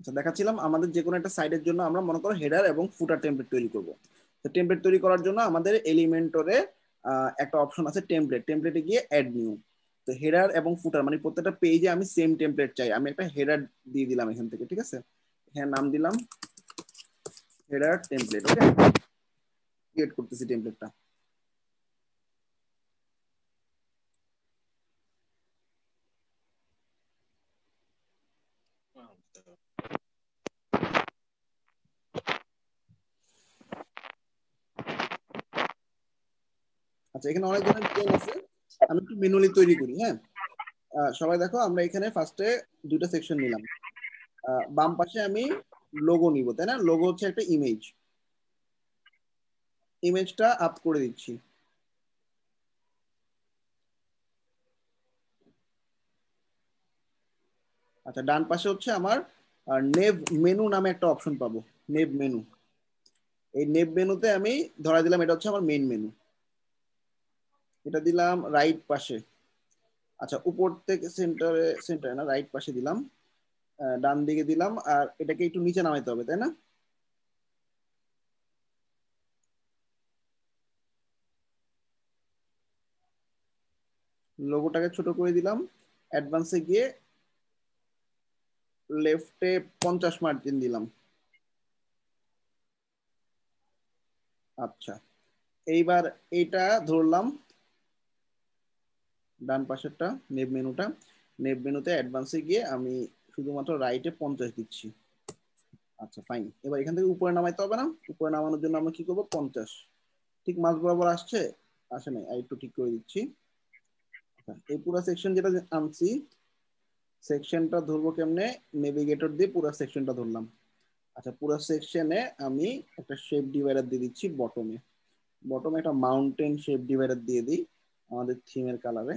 আচ্ছা, দেখাচ্ছিলাম আমাদের যে কোনো একটা সাইটের জন্য আমরা মনে করো হেডার এবং ফুটার টেমপ্লেট তৈরি করব। তো টেমপ্লেট তৈরি করার জন্য আমাদের এলিমেন্টরে একটা অপশন আছে টেমপ্লেট, টেমপ্লেটে গিয়ে অ্যাড নিউ। তো হেডার এবং ফুটার মানে প্রত্যেকটা পেজে আমি সেম টেমপ্লেট চাই, আমি একটা হেডার দিয়ে দিলাম এখান থেকে, ঠিক আছে। হ্যাঁ, নাম দিলাম হেডার টেমপ্লেট। ওকে, ক্রিয়েট করতেছি টেমপ্লেটটা। আচ্ছা, এখানে অনেক ধরনের ডিজাইন আছে, আমি একটু ম্যানুয়ালি তৈরি করি। হ্যাঁ, সবাই দেখো, আমরা এখানে ফার্স্টে দুটো সেকশন নিলাম। বাম পাশে আমি লোগো নিব, তাই না? লোগো হচ্ছে একটা ইমেজ, ইমেজটা আপ করে দিচ্ছি। আচ্ছা, ডান পাশে হচ্ছে আমার নেভ মেনু নামে একটা অপশন পাবো, নেভ মেনু। এই নেভ মেনুতে আমি ধরা দিলাম এটা হচ্ছে আমার মেইন মেনু, এটা দিলাম রাইট পাশে। আচ্ছা, উপর থেকে সেন্টারে, সেন্টারে না, রাইট পাশে দিলাম, ডান দিকে দিলাম, আর এটাকে একটু নিচে নামাইতে হবে, তাই না? লোগোটাকে ছোট করে দিলাম, অ্যাডভান্সে গিয়ে লেফটে 50 মার্জিন দিলাম। আচ্ছা, এইবার এইটা ধরলাম ডান পাশেরটা, নেভ মেনুটা। নেভ মেনুতে অ্যাডভান্সে গিয়ে আমি শুধুমাত্র রাইটে 50 দিচ্ছি। আচ্ছা, ফাইন। এবার এখান থেকে উপরে নামাইতে হবে না? উপরে নামানোর জন্য আমরা কি করবো, 50 ঠিক মাঝ বরাবর আসছে, আসে নাই, আর একটু ঠিক করে দিচ্ছি। আচ্ছা, এই পুরো সেকশন যেটা আনছি, সেকশনটা ধরবো কেমনে, নেভিগেটর দিয়ে পুরো সেকশনটা ধরলাম। আচ্ছা, পুরো সেকশনে আমি একটা শেপ ডিভাইডার দিয়ে দিচ্ছি বটমে। বটমে একটা মাউন্টেন শেপ ডিভাইডার দিয়ে দিই আমাদের থিমের কালারে।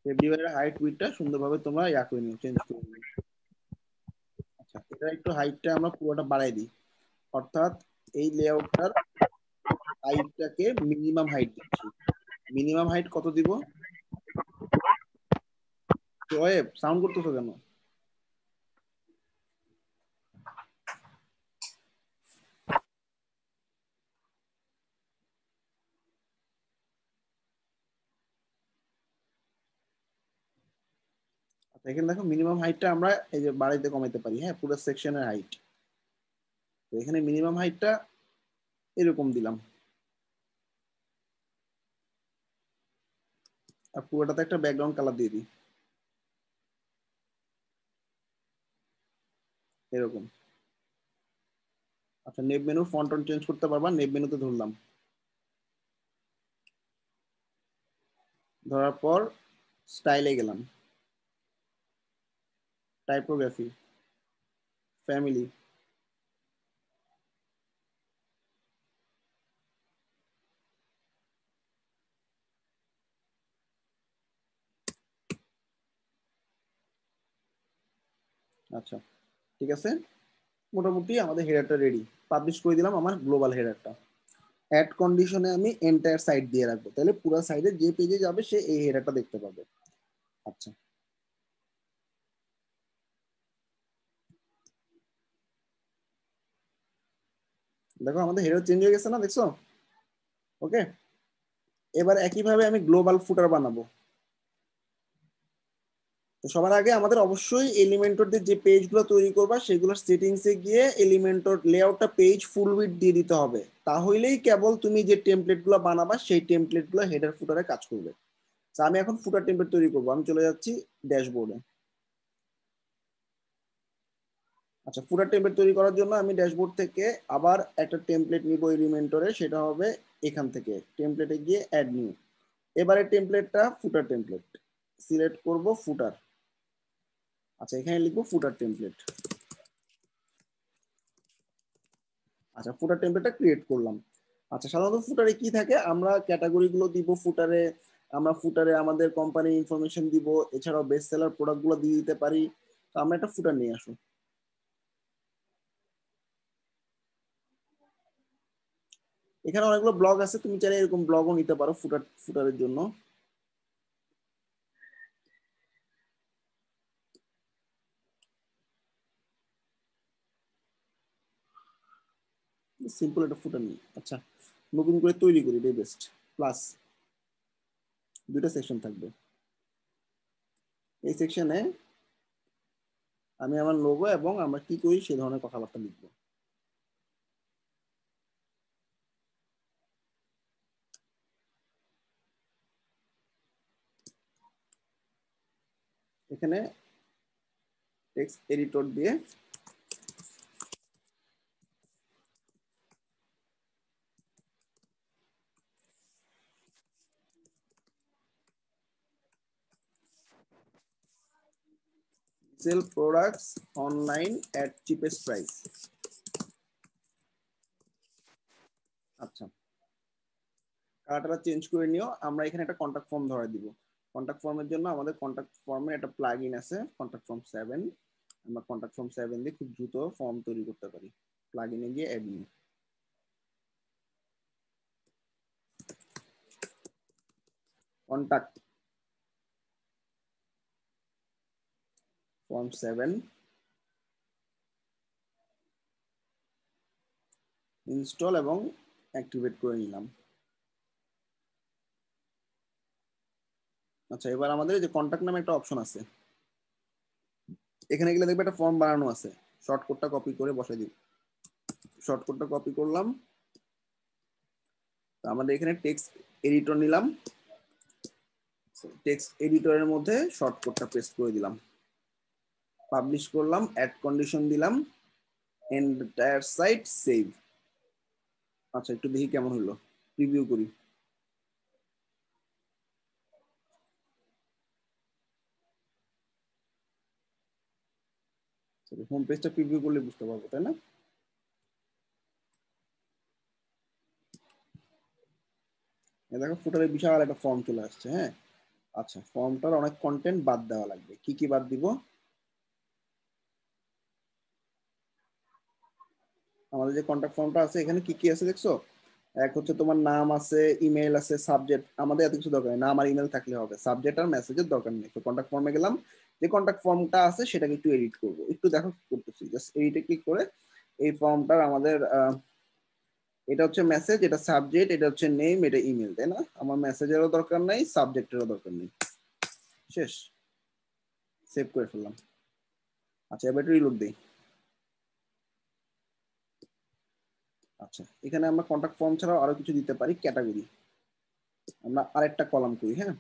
শেপ ডিভাইডারের হাইট উইডটা সুন্দরভাবে তোমরা ইয়া করে নিও, চেঞ্জ করে নিও। আচ্ছা, এটা একটু হাইটটা আমরা পুরোটা বাড়াই দিই, অর্থাৎ এই লেআউটটার হাইটটাকে মিনিমাম হাইট দিচ্ছি। মিনিমাম হাইট কত দিব? শোয়েব, সাউন্ড করতেছো কেন? আচ্ছা, এখানে দেখো মিনিমাম হাইটটা আমরা এই যে বাড়াইতে কমাইতে পারি, হ্যাঁ, পুরো সেকশনের হাইট। তো এখানে মিনিমাম হাইটটা এরকম দিলাম, আর পুরোটাতে একটা ব্যাকগ্রাউন্ড কালার দিয়ে দিই এরকম। আচ্ছা, নেভ মেনু ফন্ট চেঞ্জ করতে পারবা, নেভ মেনুতে ধরলাম, ধরার পর স্টাইলে গেলাম, টাইপোগ্রাফি, ফ্যামিলি। আচ্ছা, ঠিক আছে, মোটামুটি আমাদের হেডারটা রেডি। পাবলিশ করে দিলাম আমার গ্লোবাল হেডারটা। অ্যাড কন্ডিশনে আমি এন্টায়ার সাইট দিয়ে রাখবো, তাহলে পুরো সাইডে যে পেজে যাবে সে এই হেডারটা দেখতে পাবে। আচ্ছা, দেখো আমাদের হেডার চেঞ্জ হয়ে গেছে না, দেখছো? ওকে, এবার একইভাবে আমি গ্লোবাল ফুটার বানাবো। তো সবার আগে আমাদের অবশ্যই এলিমেন্টর দিয়ে যে পেজগুলো তৈরি করবা সেগুলোর সেটিংসে গিয়ে এলিমেন্টর লেআউটটা পেজ ফুল উইডথ দিয়ে দিতে হবে, তাহলেই কেবল তুমি যে টেমপ্লেটগুলো বানাবা সেই টেমপ্লেটগুলো হেডার ফুটারে কাজ করবে। তো আমি এখন ফুটার টেমপ্লেট তৈরি করবো, আমি চলে যাচ্ছি ড্যাশবোর্ডে। আচ্ছা, ফুটার টেমপ্লেট তৈরি করার জন্য আমি ড্যাশবোর্ড থেকে আবার একটা টেমপ্লেট নিব এলিমেন্টরে, সেটা হবে এখান থেকে টেমপ্লেটে গিয়ে অ্যাড নিউ। এবারে টেমপ্লেটটা ফুটার টেমপ্লেট, সিলেক্ট করব ফুটার। আচ্ছা, এখানে লিখবো ফুটার টেমপ্লেট। আচ্ছা, ফুটার টেমপ্লেটটা ক্রিয়েট করলাম। আচ্ছা, সাধারণত ফুটারে কি থাকে, আমরা ক্যাটাগরি গুলো দিব ফুটারে, আমরা ফুটারে আমাদের কোম্পানির ইনফরমেশন দিব, এছাড়াও বেস্ট সেলার প্রোডাক্ট গুলো দিয়ে দিতে পারি। তো আমরা একটা ফুটার নিয়ে আসো। এখানে অনেকগুলো ব্লগ আছে, তুমি চাইলে এরকম ব্লগও নিতে পারো ফুটারের জন্য। সিম্পল একটা ফুটার নিই। আচ্ছা, নতুন করে তৈরি করি, এটাই বেস্ট। প্লাস দুইটা সেকশন থাকবে। এই সেকশনে আমি আমার লোগো এবং আমরা কি করি সে ধরনের কথাবার্তা লিখবো। এখানে টেক্সট এডিটর দিয়ে সেল প্রোডাক্টস অনলাইন এট চিপেস্ট প্রাইস। আচ্ছা, কালারটা চেঞ্জ করে নিও। আমরা এখানে একটা কন্টাক্ট ফর্ম ধরে দিব। কন্টাক্ট ফর্মের জন্য আমাদের কন্টাক্ট ফর্মে একটা প্লাগ ইন আছে, কন্টাক্ট ফর্ম 7। আমরা কন্টাক্ট ফর্ম 7 দিয়ে খুব দ্রুত ফর্ম তৈরি করতে পারি। প্লাগ ইনে গিয়ে add new contact form 7 install এবং অ্যাক্টিভেট করে নিলাম। আচ্ছা, এবার আমাদের যে কন্টাক্ট নামে একটা অপশন আছে, এখানে গেলে দেখবে একটা ফর্ম বানানো আছে। শর্টকাটটা কপি করে বসাই দিব। শর্টকাটটা কপি করলাম। আমাদের এখানে টেক্সট এডিটর নিলাম, টেক্সট এডিটরের মধ্যে শর্টকাটটা পেস্ট করে দিলাম, পাবলিশ করলাম, অ্যাড কন্ডিশন দিলাম, এন্টায়ার সাইট সেভ। আচ্ছা, একটু দেখি কেমন হলো, প্রিভিউ করি। হোম পেজটা প্রিভিউ করলে বুঝতে পারবো, তাই না? দেখো ফুটারে বিশাল একটা ফর্ম চলে আসছে। হ্যাঁ, আচ্ছা, ফর্মটার অনেক কন্টেন্ট বাদ দেওয়া লাগবে। কি কি বাদ দিব? আমাদের যে কন্ট্যাক্ট ফর্মটা আছে এখানে কি কি আছে দেখছো? এক হচ্ছে তোমার নাম আছে, ইমেল আছে, সাবজেক্ট। আমাদের এত কিছু দরকার নেই, নাম আর ইমেল থাকলে হবে, সাবজেক্ট আর মেসেজের দরকার নেই। তো কন্ট্যাক্ট ফর্মে গেলাম, যে কন্ট্যাক্ট ফর্মটা আছে সেটাকে একটু এডিট করব। একটু দেখো কি করতেছি, জাস্ট এডিটে ক্লিক করে এই ফর্মটার আমাদের এটা হচ্ছে মেসেজ, এটা সাবজেক্ট, এটা হচ্ছে নেম, এটা ইমেল, তাই না? আমার মেসেজেরও দরকার নাই, সাবজেক্টেরও দরকার নেই। শেষ, সেভ করে ফেললাম। আচ্ছা, এবার রিলোড দিই। আচ্ছা, এখানে আমরা কন্ট্যাক্ট ফর্ম ছাড়াও আরো কিছু দিতে পারি, ক্যাটাগরি। আমরা আরেকটা কলাম করি। হ্যাঁ,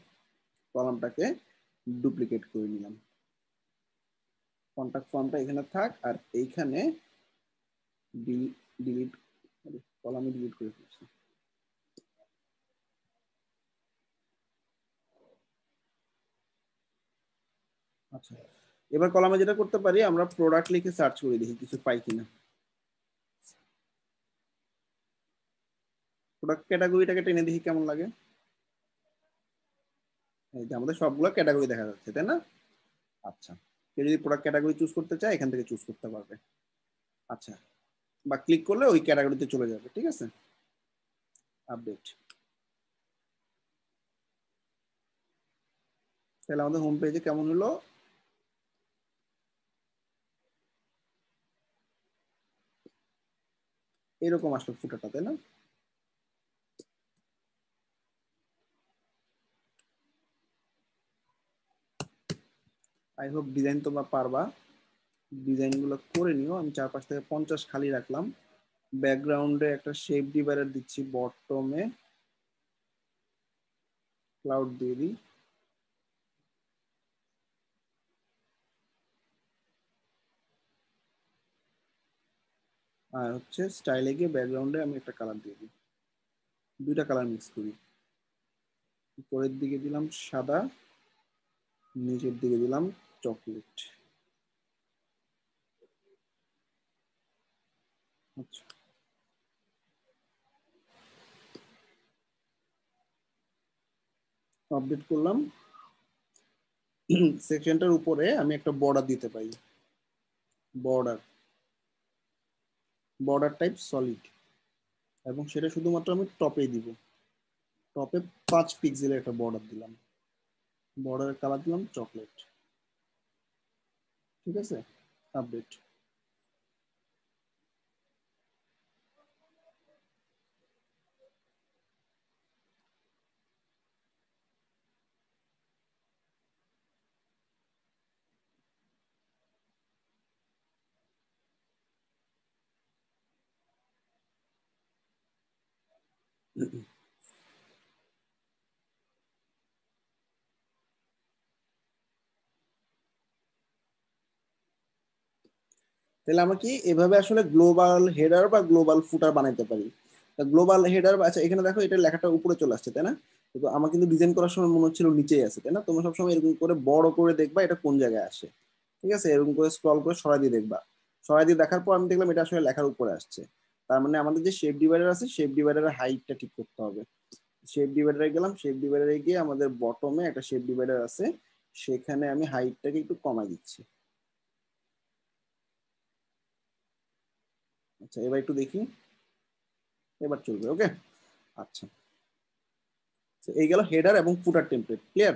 কলামটাকে ডুপ্লিকেট করে নিলাম। কন্টাক্ট ফর্মটা এখানে থাক, আর এইখানে ডিলিট, কলামে ডিলিট করে ফেলছি। আচ্ছা, এবার কলামে যেটা করতে পারি, আমরা প্রোডাক্ট লিখে সার্চ করে দেখি কিছু পাই কিনা। প্রোডাক্ট ক্যাটাগরিটাকে টেনে দেখি কেমন লাগে। এই যে আমাদের সবগুলো ক্যাটাগরি দেখা যাচ্ছে, তাই না? আচ্ছা, কেউ যদি প্রোডাক্ট ক্যাটাগরি চুজ করতে চায় এখান থেকে চুজ করতে পারবে। আচ্ছা, বা ক্লিক করলে ওই ক্যাটাগরিতে চলে যাবে। ঠিক আছে, আপডেট। তাহলে আমাদের হোম পেজে কেমন হলো? এরকম আসলো ফুটাটা, তাই না? আই হোপ ডিজাইন তোমরা পারবা। ডিজাইন গুলো করে নিও। আমি 4-5 থেকে 50 খালি রাখলাম। ব্যাকগ্রাউন্ডে একটা শেপ ডিভাইডার দিচ্ছি, বটমে ক্লাউড দিয়ে দিই। আর হচ্ছে স্টাইলে গিয়ে ব্যাকগ্রাউন্ডে আমি একটা কালার দিয়ে দিই, দুইটা কালার মিক্স করি। উপরের দিকে দিলাম সাদা, নিচের দিকে দিলাম চকলেট। আচ্ছা, আপডেট করলাম। সেকশনটার উপরে আমি একটা বর্ডার দিতে পারি। বর্ডার, বর্ডার টাইপ সলিড, এবং সেটা শুধুমাত্র আমি টপে দিব। টপে 5 পিক্সেলের একটা বর্ডার দিলাম। বর্ডারের কালার দিলাম চকলেট। ঠিক আছে, আপডেট। তাহলে আমরা কি এভাবে আসলে গ্লোবাল হেডার বা গ্লোবাল ফুটার বানাইতে পারি। গ্লোবাল হেডার, আচ্ছা এখানে দেখো এটা লেখাটা উপরে চলে আসছে তাই না, কিন্তু আমার কিন্তু ডিজাইন করার সময় মনে হচ্ছিল নিচেই আছে তাই না। তোমরা সবসময় এরকম করে বড় করে দেখবা এটা কোন জায়গায় আসে, ঠিক আছে, এরকম করে স্ক্রল করে সরাই দিয়ে দেখবা। সরাই দিয়ে দেখার পর আমি দেখলাম এটা আসলে লেখার উপরে আসছে। তার মানে আমাদের যে শেপ ডিভাইডার আছে, শেপ ডিভাইডারের হাইটটা ঠিক করতে হবে। শেপ ডিভাইডারে গেলাম, শেপ ডিভাইডারে গিয়ে আমাদের বটমে একটা শেপ ডিভাইডার আছে, সেখানে আমি হাইটটাকে একটু কমাই দিচ্ছি। আচ্ছা এবার একটু দেখি, এবার চলবে ওকে। আচ্ছা, এই গেল হেডার এবং ফুটার টেমপ্লেট, ক্লিয়ার।